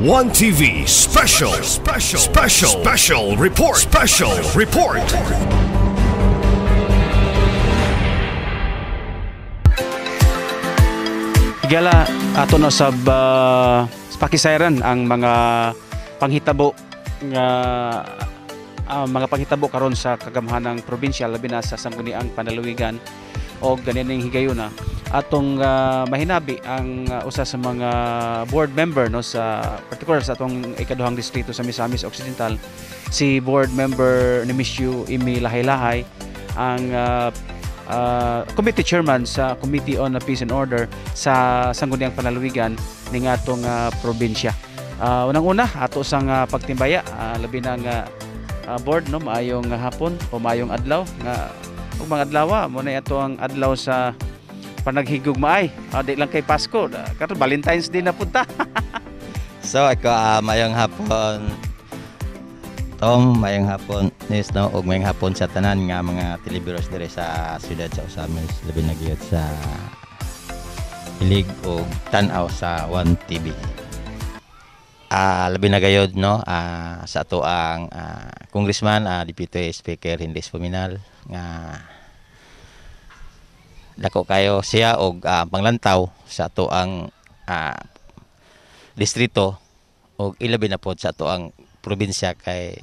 One TV special report. Higala ato na sab pakisayran ang mga panghitabo nga mga panghitabo karon sa kagamhanang probinsya labi na sa sangguniang Panalawigan o ganinang higayuna atong mahinabi ang usa sa mga board member no sa particular sa atong ikaduhang distrito sa Misamis Occidental, si board member ni Misyu Imi Lahay-Lahay ang committee chairman sa Committee on Peace and Order sa sangguniang Panalawigan ning atong probinsya. Unang-una ato sang pagtimbaya labi na nga board no maayong hapon o maayong adlaw nga ug mga adlaw mo na ato ang adlaw sa panaghigug maay. Di lang kay Pasko, karon Valentine's Day na punta. So ako mayong hapon Tom, mayong hapon nis no ug mayong hapon sa tanan nga mga televiewers dire sa siyudad sa Osamis, labi na gyud sa ilig og tan-aw sa One TV. Labi na gayud no sa ato ang Congressman Deputy Speaker Hindis Fuminal nga dako kayo siya og panglantaw sa ato ang distrito og ilabi na pod sa ato ang probinsya kay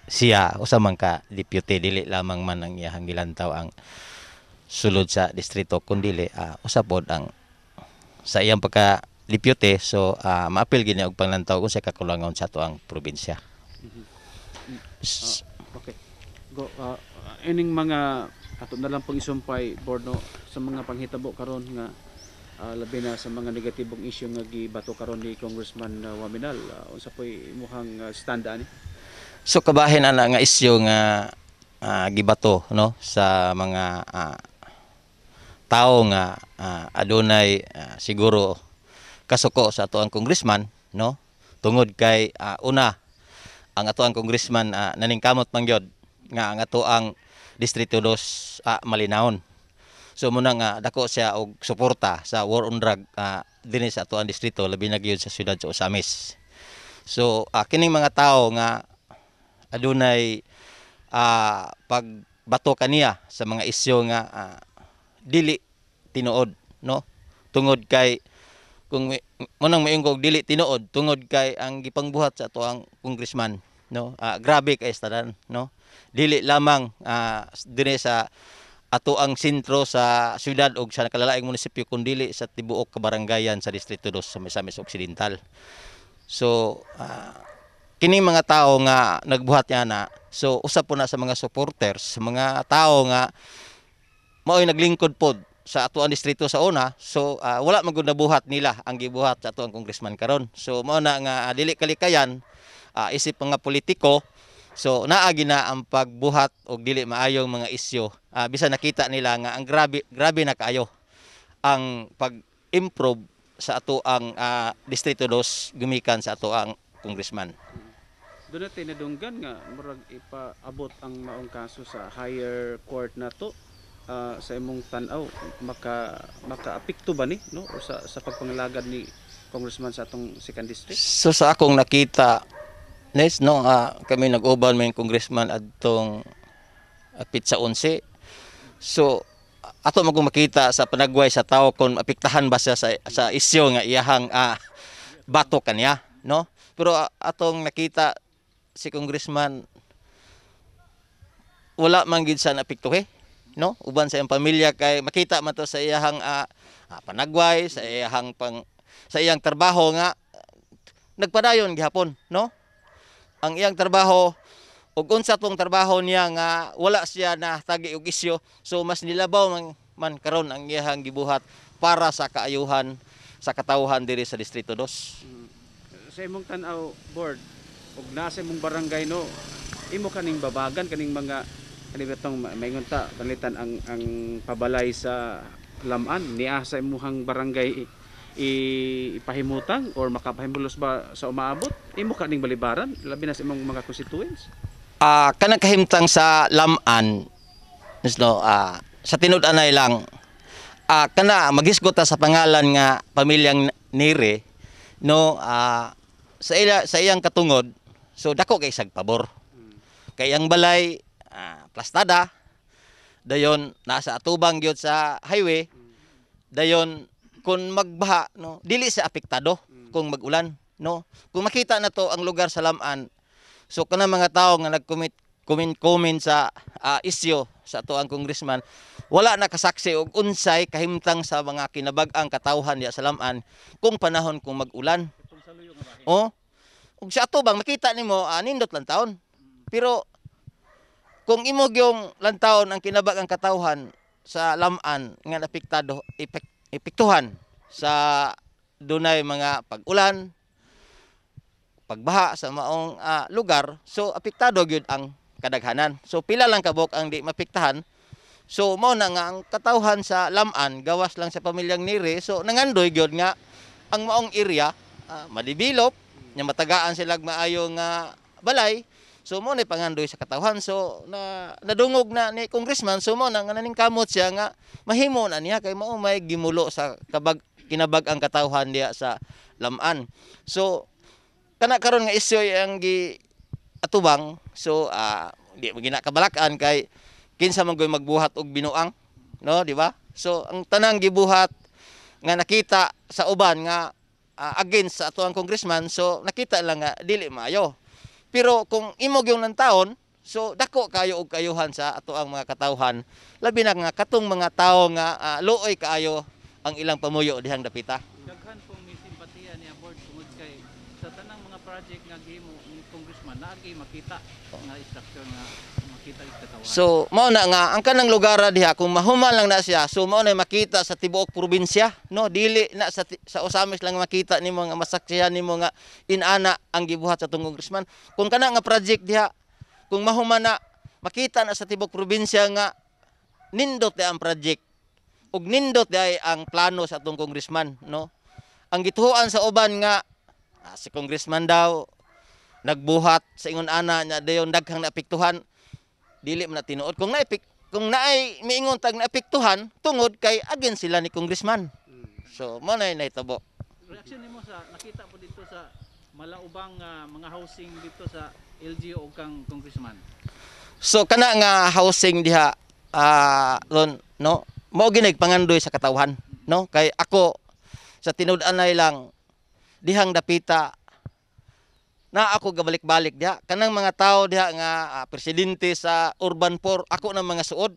siya usa man ka deputy, dili lamang man ang iyang gilantaw ang sulod sa distrito kundi usa pod ang sa iyang pagka deputy, so maapil gini og panglantaw kung sa kakulangon sa ato ang probinsya. Okay. Go ining mga ato na lang pong isumpay board no sa mga panghitabo karon nga labi na sa mga negatibong issue nga gibato karon ni Congressman Waminal, unsa poy imong stand ani? So kabahin ana nga issue nga gibato no sa mga tao nga adunay siguro kasuko sa ato ang congressman no tungod kay una ang ato ang congressman naningkamot man gyud nga ang ato ang Distrito 2 malinawon. So muna nga dako siya og suporta sa war on drug dinhi sa ato ang distrito labi na gyud sa siyudad sa Osamis. So kining mga tao nga adunay pagbato kaniya sa mga isyu nga dili tinuod no tungod kay kung munang maingog dili tinuod tungod kay ang gipangbuhat sa ato ang congressman no grabe kay tanan no dili lamang dinhi sa ato ang sentro sa syudad ug sa kalalaing munisipyo kundi dili sa tibuok kabaranggayan sa Distrito 2 sa Misamis Occidental. So kining mga tao nga nagbuhat yana, so usa po na sa mga supporters, mga tao nga mao'y naglingkod pod sa ato ang distrito sa una, so wala man gud nabuhat nila ang gibuhat sa ato ang congressman karon. So mao na nga dili kalikayan isip mga politiko, so naagi na ang pagbuhat og dili maayong mga isyu. Bisan nakita nila nga ang grabe na kaayo ang pag-improve sa ato ang Distrito 2 gumikan sa ato ang congressman. Doon natin nadunggan nga murag ipaabot ang maong kaso sa higher court na to. Sa imong tan-aw maka-apekto ba ni no o sa pagpangalagad ni congressman sa atong second district? So sa akong nakita Nes no kami nag-uban may congressman adtong Pitsa 11. So ato makita sa panagway sa tao kung apektahan ba siya sa isyu nga iyahang bato kaniya no. Pero atong nakita si congressman wala man gid sa apektuhe no uban sa iyang pamilya kay makita man to sa iyahang panagway sa iyang trabaho nga nagpadayon gihapon no ang iyang trabaho ug unsa tong trabaho niya nga wala siya na tagi og isyu, so mas nilabaw man karon ang iyang gibuhat para sa kaayuhan sa katawhan diri sa Distrito 2. Sa imong tan-aw board ug nasa imong barangay no imo kaning babagan kaning mga kanibetong maingon ta kanitan ang pabalay sa laman niya sa imong barangay ipahimutang or makapahimulos ba sa umaabot imo kaning balibaran labi na sa imong mga constituents? Kanang kahimtang sa laman no sa tinud-anay lang kana magisgot sa pangalan nga pamilyang Nire no sa iyang katungod, so dako kay sag pabor. Kay ang balay plastada, dayon nasa atubang gyud sa highway, dayon kung magbaha no dili sa apektado kung mag-ulan, no. Kung makita na to ang lugar sa Lam-an, so kana mga tawo nga comment sa isyu sa ato ang congressman, wala na kasaksi og unsay kahimtang sa mga kinabag-ang katawhan diya sa Lam-an kung panahon kung mag-ulan. Oh, ug sa ato bang makita nimo nindot lang taon. Pero kung imog yung lantaon ang kinabag-ang katawhan sa Lam-an nga napiktado epektuhan sa dunay mga pag-ulan, pagbaha sa maong lugar, so apektado gyud ang kadaghanan. So pila lang kabok ang di mapiktahan. So mao na nga ang katawhan sa Lam-an gawas lang sa pamilyang Nire, so nangandoy gyud nga ang maong area madibilop, nya matagaan sila maayo nga balay. So mo na pangandoy sa katawhan, so nadungog na ni congressman, so mo na nga naning kamot siya nga mahimo na niya kay mao may gimulo sa kinabag ang katawhan diya sa Lam-an. So kana karon nga isyu ang gi atubang, so di ginakabalakan kay kinsa man goy magbuhat og binuang, no, di ba? So ang tanang gibuhat nga nakita sa uban nga against sa atuang congressman, so nakita lang nga dili maayo. Pero kung imog yung nantawon, so dako kayo og kayuhan sa atuang mga katawhan, labi na nga katong mga tawo nga luoy kaayo ang ilang pamuyo dihang dapita. Daghan pong may simpatiya niya board tungod kay sa tanang mga project nga gihimo ni congressman naagi makita nga structure nga makita is katawhan. So mao na nga ang kanang lugar diha kung mahuman lang na siya, so mao na makita sa tibuok probinsya, no, dili na sa Osamis lang makita nimo nga masaksihan nimo nga inana ang gibuhat sa tong congressman. Kung kana nga project diha kung mahuman na makita na sa tibuok probinsya nga nindot ang project ug nindot ay ang plano sa atong congressman, no. Ang gituhuan sa uban nga si congressman daw nagbuhat sa ingon ana nya dayon daghang naapektuhan, dili man na tinuod. Kung naay miingon tag naapektuhan tungod kay against sila ni congressman. So mo na nahitabo. Reaksyon nimo sa nakita po dito sa malaubang mga housing dito sa LGU ug kang congressman. So kana nga housing diha ron, no, mao ginig pangandoy sa katawhan, no, kay ako sa tinud-anay lang dihang dapita na ako gabalik-balik diha kanang mga tawo diha nga presidente sa Urban 4 ako nang mga suod.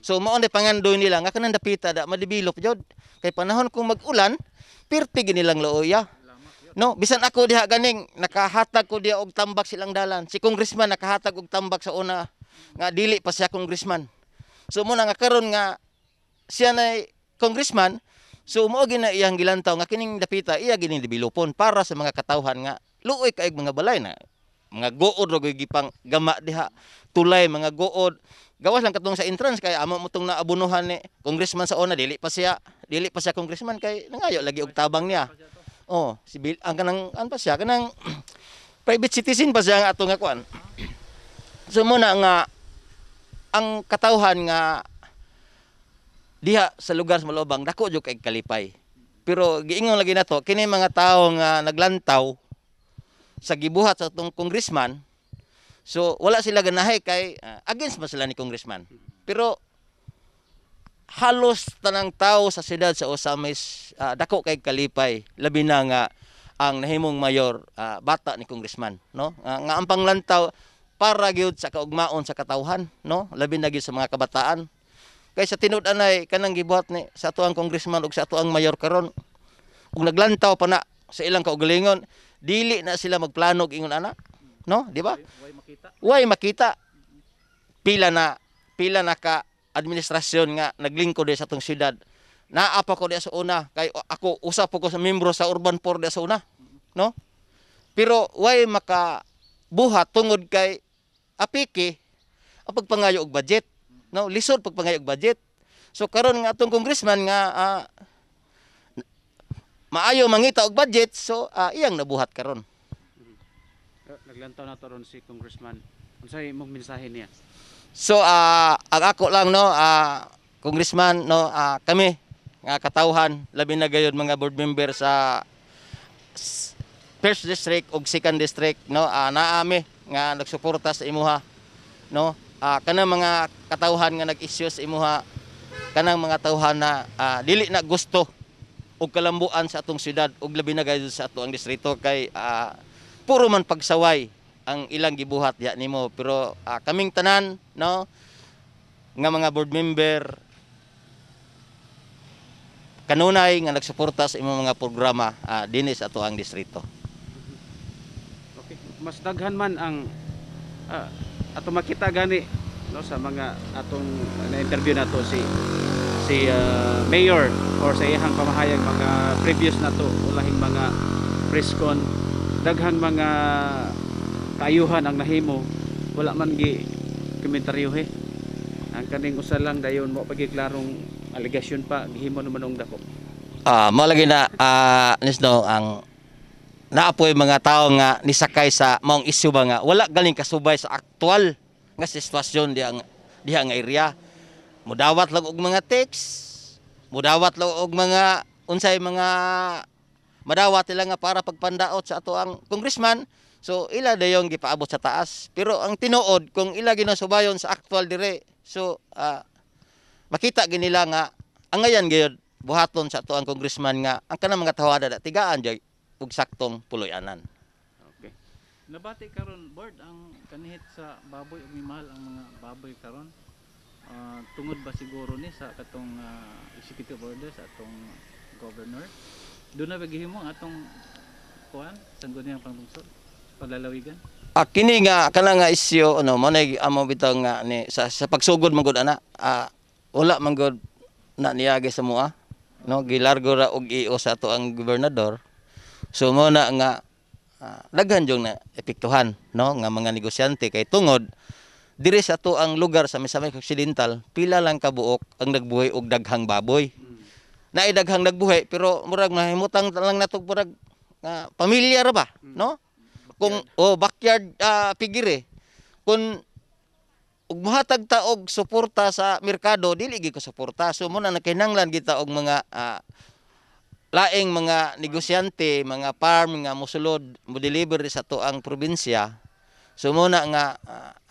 So mao ni pangandoy nila nga kanang dapita da madibilop jud kay panahon kung mag-ulan pirti ginilang looya, no. Bisan ako diha ganing nakahatag ko diha og tambak silang dalan, si congressman nakahatag og tambak sa una nga dili pa siya congressman. So mo na nga karon nga siya na congressman, so mao gina iyang gilantaw nga kining dapita iya gining developon para sa mga katawhan nga luoy kaayog mga balay na mga good ro gipang gama diha, tulay mga good gawas lang katong sa entrance kay amo mo tong naabunuhan ni congressman sa una dili pa siya congressman kay nangayo lagi og tabang niya. Oh, ang kanang pa siya kanang private citizen pa siya nga ato nga kuan. So muna nga ang katawhan nga diha sa lugar sa Malobang dako jud kay kalipay. Pero giingon lagi nato kini mga tawo nga naglantaw sa gibuhat sa tong congressman, so wala sila ganahay kay against man sila ni congressman. Pero halos tanang tawo sa siyudad sa Osamis dako kay kalipay, labi na nga ang nahimong mayor bata ni congressman, no, nga ang panglantaw para gyud sa kaugmaon sa katawhan, no, labi na gyud sa mga kabataan. Kay sa tinud-anay kanang gibuhat ni sa atuang congressman ug sa atuang mayor karon ug naglantaw pa na sa ilang kaugalingon, dili na sila magplano og ingon ana, no, di ba? Way makita. Pila na ka administrasyon nga naglingkod sa atong syudad. Naa pa ko diya sa una kay ako usa po ko sa membro sa Urban 4 diya sa una, no? Pero way maka buhat tungod kay apiki ang pagpangayo og budget, no, lisod pagpangayo og budget. So karon nga atong congressman nga maayo mangita og budget, so iyang nabuhat karon. Naglantaw na to ron si congressman. Unsay imong mensahe niya? So ang ako lang, no, congressman, no, kami nga katawhan labi na gayud mga board member sa first district ug second district, no, naami nga nagsuporta sa imuha, no. Kanang mga katawhan nga nag-issue sa imuha, kanang mga tawhan na dili na gusto og kalambuan sa atong syudad ug labi na gayud sa atong distrito kay puro man pagsaway ang ilang gibuhat ya nimo, pero kaming tanan, no, nga mga board member kanunay nga nagsuporta sa imong mga programa dinhi sa ato ang distrito. Okay. Mas daghan man ang ato makita gani, no, sa mga atong na-interview nato si mayor or sa iyang pamahayag mga previous nato ulahing mga preskon, daghang mga kaayuhan ang nahimo, wala man gi komentaryo ang kaning usa lang dayon mo pagiklarong aligasyon pa gihimo naman og dako. Mo lagi na nisno ang naapoy mga tao nga nisakay sa maong isyu ba nga wala galing kasubay sa aktual nga sitwasyon diha nga area. Mudawat lang og mga text, mudawat lang og mga unsay mga madawat nila nga para pagpandaot sa ato ang congressman. So ila dayong gipaabot sa taas, pero ang tinuod kung ila ginasubayon sa aktual dire, so makita ginila nga ang ngayon gyud buhaton sa ato ang congressman nga ang kanang mga tawada da tigaan jay og saktong puloy-anan. Okay. Nabati karon board ang kanihit sa baboy ug mahal ang mga baboy karon. Tungod ba siguro ni sa katong executive order sa atong governor? Doon na bagihimo ang atong kuan sangguniang panglungsod palalawigan. Kini nga kana nga isyu ano mo nay amo bitaw nga ni sa pagsugod man gud ana wala man gud na niyagi sa mua, no, gilargo ra og iyo sa ato ang gobernador. So mo na nga daghan jong na epektuhan, no, nga mga negosyante kay tungod diri sa ato ang lugar sa Misamis Occidental pila lang ka buok ang nagbuhay og daghang baboy. Naay daghang nagbuhay pero murag mahimutang lang nato murag pamilya ra ba, no? Kung backyard pigire. Kung ug mohatag ta og suporta sa merkado dili gyud ko suporta. So mo na nakinahanglan kita og mga laing mga negosyante, mga farm nga mosulod mo deliver sa to ang probinsya. So muna nga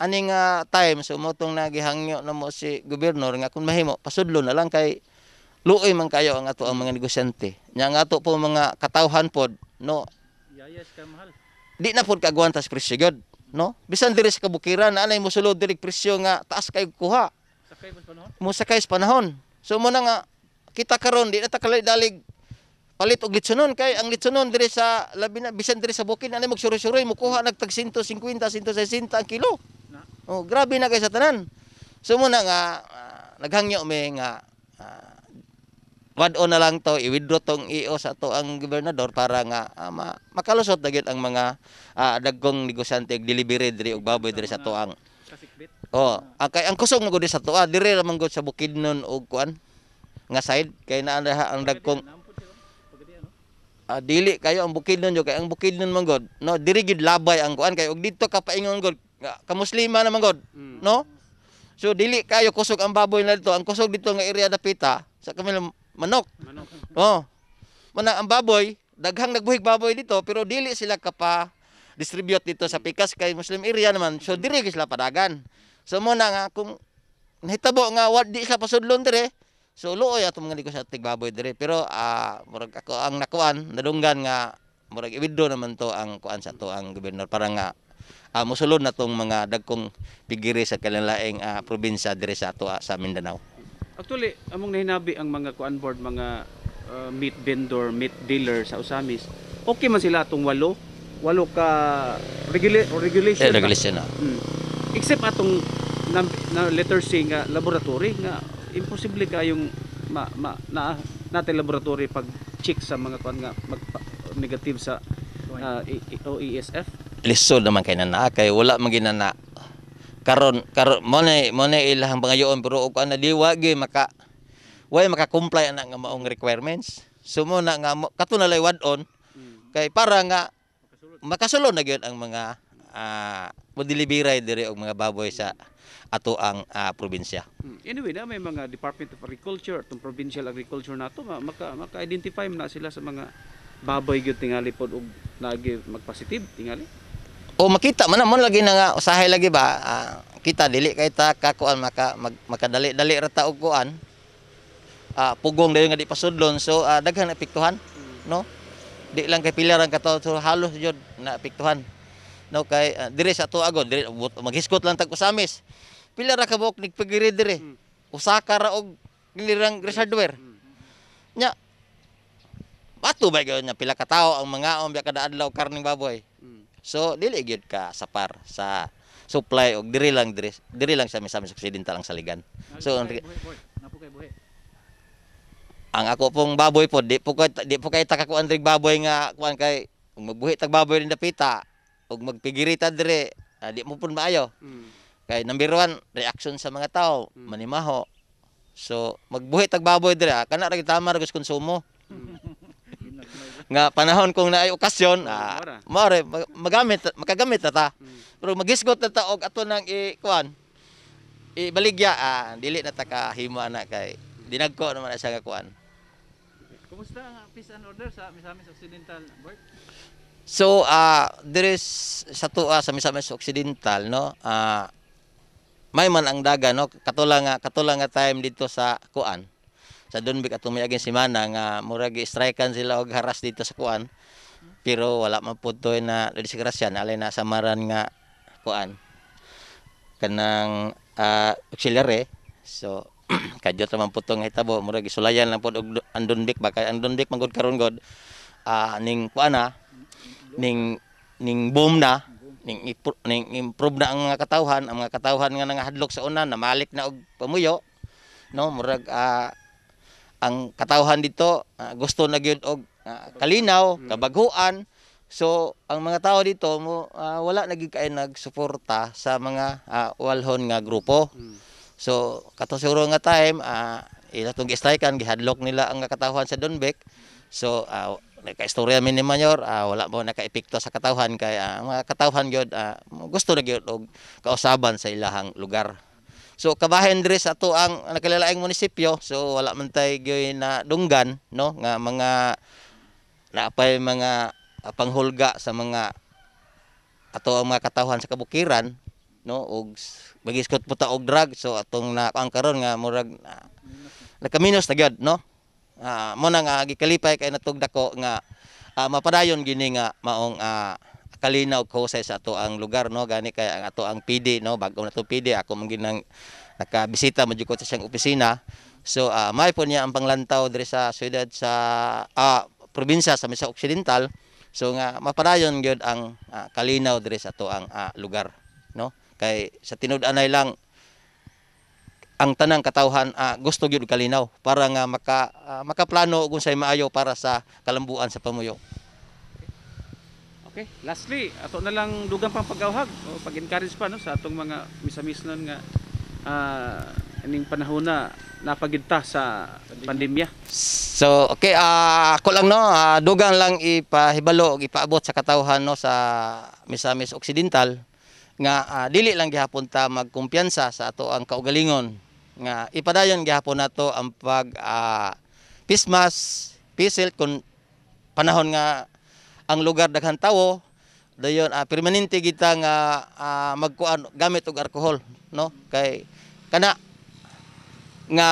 aning time so mo tong nagihangyo na mo si gobernador nga kung mahimo pasudlo na lang kay luoy man kayo ang ato ang mga negosyante. Nya nga ato po mga katawhan pod, no. Yayas ka mahal. Di na pod kagwantas presyo gyud, no. Bisan diri sa kabukiran anay mosulod diri presyo nga taas kay kuha. Sakay pa panahon. Mo sakay sa panahon. So muna nga kita karon di na ta dalig palit og litsonon kay ang litsonon diri sa labi na bisan diri sa bukid anay magsuroy-suroy mo kuha nagtag 150 160 ang kilo. Oh, grabe na kay sa tanan. So muna nga naghangyo mi nga wad-on na lang to i-withdraw tong iyo sa to ang gobernador para nga makalusot na gyud ang mga dagkong negosyante og delivery diri og baboy diri sa to ang Kasikbit. ang kusog mo gud sa to diri ra man gud sa Bukidnon og kuan nga side kay naa ang dagkong dili kayo ang Bukidnon yo kay ang Bukidnon man god, no, diri gid labay ang kuan kay og dito ka paingon god ka muslima naman god, no. So dili kayo kusog ang baboy na dito, ang kusog dito nga area dapita sa kami manok. Mana ang baboy daghang nagbuhig baboy dito pero dili sila kapa distribute dito sa pikas kay Muslim area naman, so diri sila padagan. So mo na nga kung nahitabo nga di sila pasudlon dire, so luoy ato mga negosyante baboy dire pero murag ako ang nakuan nadunggan nga murag i-withdraw naman to ang kuan sa to ang gobernador para nga mosulod na tong mga dagkong pigiri sa kanilaing probinsya dire sa ato sa Mindanao. Actually, among nahinabi ang mga kuan board, mga meat vendor, meat dealer sa Usamis. Okay man sila atong walo ka regulation. Regulation na. Except atong na letter C nga laboratory nga imposible kayong natin laboratory pag check sa mga kuan nga negative sa OESF. Lisod naman kay na kay wala man ginana karon mo na ilahang pangayoon pero og ana di wagi maka-comply ana nga maong requirements. So mo na nga katunalay wad-on kay para nga makasulod na gyud ang mga modelibiray diri og mga baboy sa ato ang probinsya. Anyway, na may mga Department of Agriculture, itong provincial agriculture nato maka-identify na sila sa mga baboy gyud tingali pod og nagi magpositive tingali. O makita man mo lagi na nga usahay lagi ba kita dili kay ta kakuan makadali-dali ra ta og kuan pugong dayon nga di pasudlon so daghan epektuhan no di lang kay pila ra katawo so halos jud na epektuhan no kay dire sa ato agod dire maghiskot lang tag usamis pila ra ka buok nigpagiri dire usa ka ra og nilirang hardware nya bato ba gyud nya pila ka tawo ang mga biya kada adlaw karning baboy. So dili gyud ka sapar sa supply og diri lang sa Misamis Occidental ang saligan. So napo kay buhi. Ang ako pong baboy po di po kay takakuan diri baboy nga kuan kay kung magbuhi tag baboy rin dapita og magpigirita diri di mo pud maayo. Kay number 1 reaction sa mga tao manimaho. So magbuhi tag baboy diri kana ra tama ra konsumo. Nga panahon kung naay okasyon mare makagamit na ta pero magisgot na ta og ato nang ikuan ibaligya dili na ta kahimo ana kay dinagko naman siya nga kuan. Kumusta ang peace and order sa Misamis Occidental, Bert? So there is sa sa Misamis Occidental no may man ang daga no katulang nga time dito sa kuan sa Dunbic atong miaging semana nga murag strikean sila og haras dito sa kuan pero wala man pud toy na disgrasya alay na samaran nga kuan kanang auxiliary so kadyo man pud tong hitabo murag isulayan lang pud og ang Dunbic ba kay ang Dunbic magud karon god ning kuana ning boom na ning improve na ang mga katawhan nga nangahadlok sa una na malik na og pamuyo no murag ang katawhan dito gusto na gyud og kalinaw, kabaghuan. So ang mga tao dito wala na gyud kay nagsuporta sa mga walhon nga grupo. So kato siguro nga time ila tong gi-strikean gihadlok nila ang katawhan sa Dunbic. So naka-istorya mi ni Mayor wala mo naka-epekto sa katawhan kay mga katawhan gyud gusto na gyud og kausaban sa ilahang lugar. So kabahin diri sa ato ang nakilalaing munisipyo so wala man tay gyoy na dunggan no nga mga naapay mga panghulga sa mga ato ang mga katawhan sa kabukiran no og magiskot puta og drug so atong ang karon nga murag nakaminos na gyud no mo na nga gikalipay kay natog dako nga mapadayon gini nga maong kalinaw ko sa ato ang lugar no gani kay ang ato ang PD no bag-o na to PD ako man ginang nakabisita mo jud ko sa siyang opisina so may po niya ang panglantaw diri sa siyudad sa probinsya sa Misamis Occidental so nga mapadayon gyud ang kalinaw diri sa ato ang lugar no kay sa tinud-anay lang ang tanang katawhan gusto gyud kalinaw para nga makaplano kung say maayo para sa kalambuan sa pamuyo. Okay, lastly, ato na lang dugang pang pag-awhag o pag-encourage pa no sa atong mga misamisnon nga ining panahon na napagidta sa pandemya. So, okay, ako lang no, dugang lang ipahibalo og ipaabot sa katawhan no sa Misamis Occidental nga dili lang gihapon ta magkumpiyansa sa ato ang kaugalingon nga ipadayon gihapon nato ang pag pismas, pisil kun panahon nga ang lugar daghan tawo dayon permanente kita nga magkuan gamit og alcohol no kay kana nga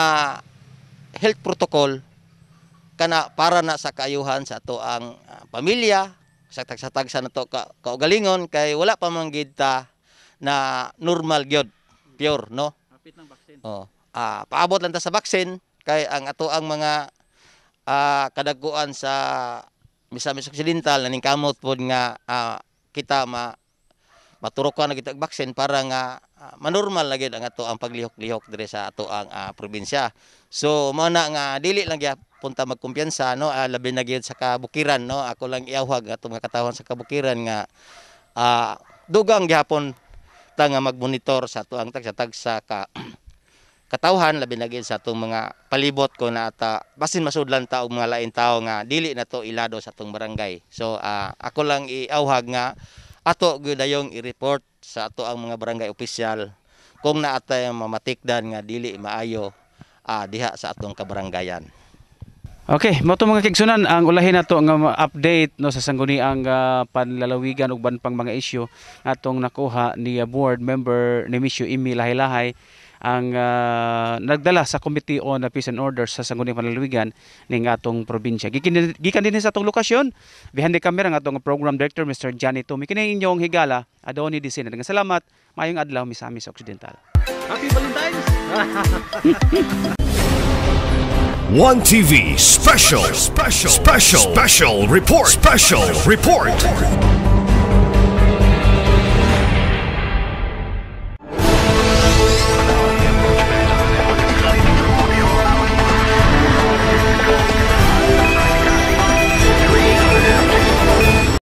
health protocol kana para na sa kaayuhan sa ato ang pamilya sa tag sa nato kaugalingon kay wala pa man gid ta na normal gyud pure no Hapit ng baksin. Paabot lang ta sa baksin kay ang ato ang mga kadaguan sa Misamis Occidental naning kamot pod nga kita maturukan na kita baksin para nga manormal lagi ang ato ang paglihok-lihok diri sa ato ang probinsya. So mao na nga dili lang punta magkumpiyansa no labi na gyud sa kabukiran no ako lang iawhag ato mga katawhan sa kabukiran nga dugang gyapon ta nga magmonitor sa ato ang tag sa katawhan labi na gyud sa atong mga palibot ko na ata basin masudlan ta og mga lain tawo nga dili na to ilado sa atong barangay. So ako lang iawhag nga ato gyud dayong i-report sa ato ang mga barangay opisyal kung naatay mamatikdan nga dili maayo diha sa atong kabarangayan. Okay, mo to mga kigsunan ang ulahin nato nga update no sa sangguniang panlalawigan ug ban pang mga isyu atong nakuha ni board member ni Misyo Imi Lahay-Lahay ang nagdala sa Committee on Peace and Order sa sangguniang panlalawigan ning atong probinsya. Gikan din sa atong lokasyon. Behind the camera ang atong program director Mr. Johnny Tumi. Kini inyong higala Adoni Disina. Daghang salamat. Mayong adlaw Misamis Occidental. Happy Valentine's. One TV special report.